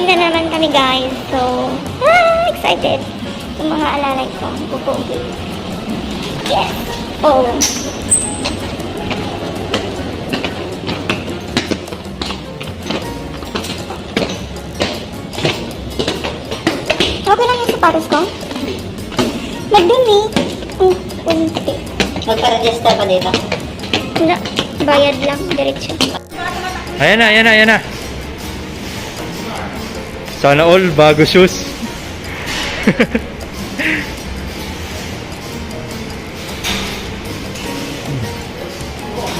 na naman kami guys. So, excited. Yung mga alalay ko. Pupogi. Yes! Oh! Okay lang yung sapatos ko. Nagdumi. Kunti. Magpa-register pa dito. Wala. Bayad lang. Diretso. Ayan na, ayan na, ayan na. Sana all bago shoes.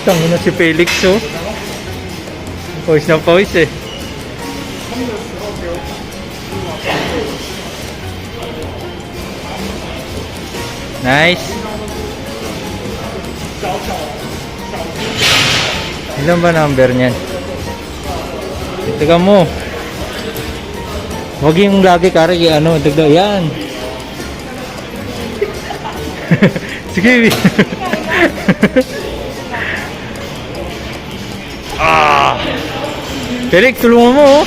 Tangin na si Felix, oh. Pawis na pawis eh. Nice. Ilan ba number niyan? Tignan mo. Huwag yung lagi kari, ano, tignan. Yan. Sige. Felix, tulungan mo, oh.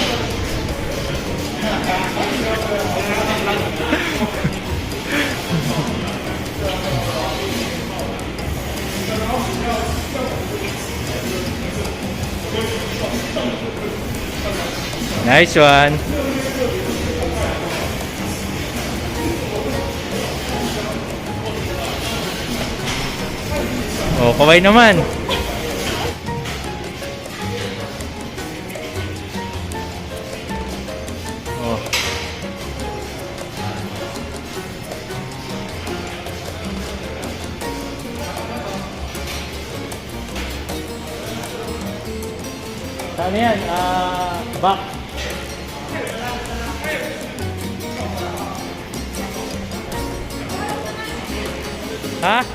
Nice one. Oh, kaway naman. Oh. Saan yan? Back. Ha?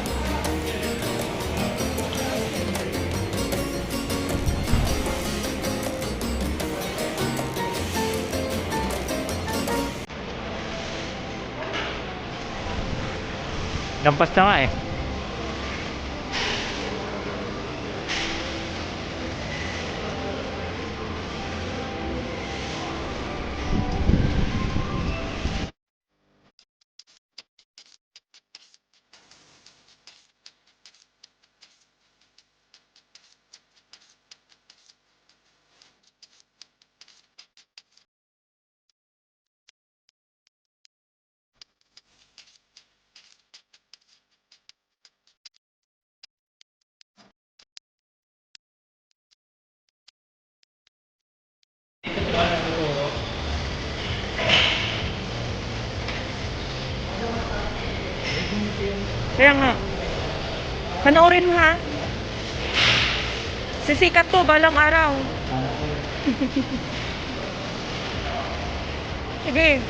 Lampas na nga eh. Kaya nga. Panoorin mo ha. Sisikat to balang araw. Sige.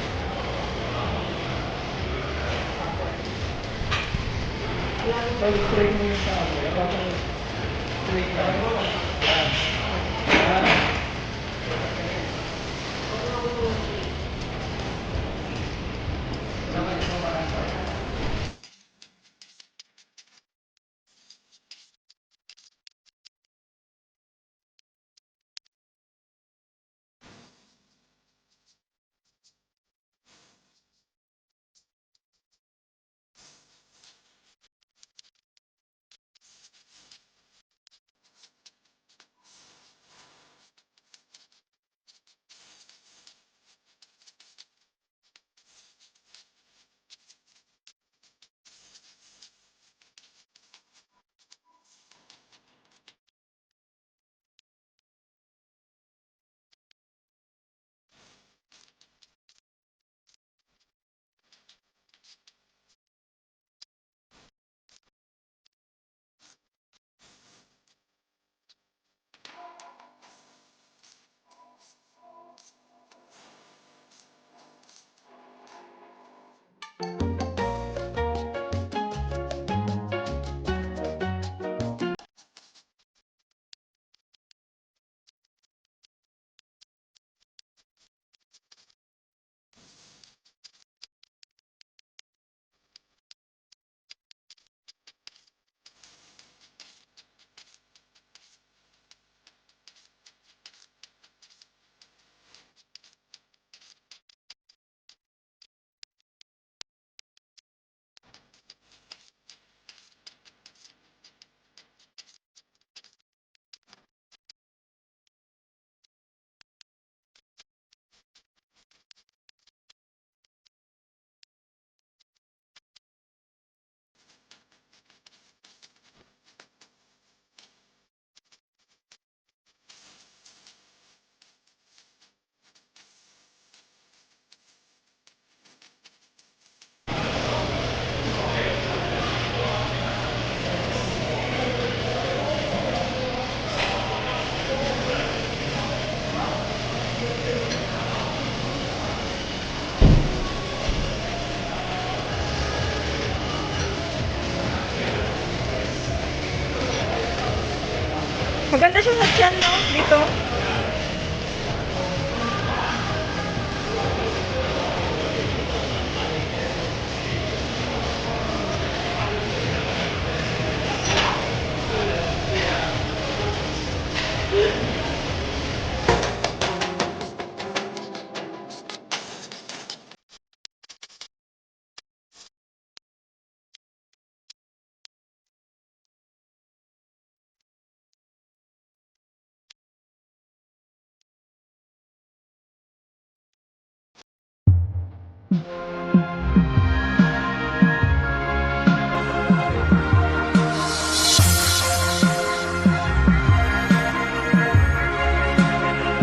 Maganda siya sa tiyan, no? Dito.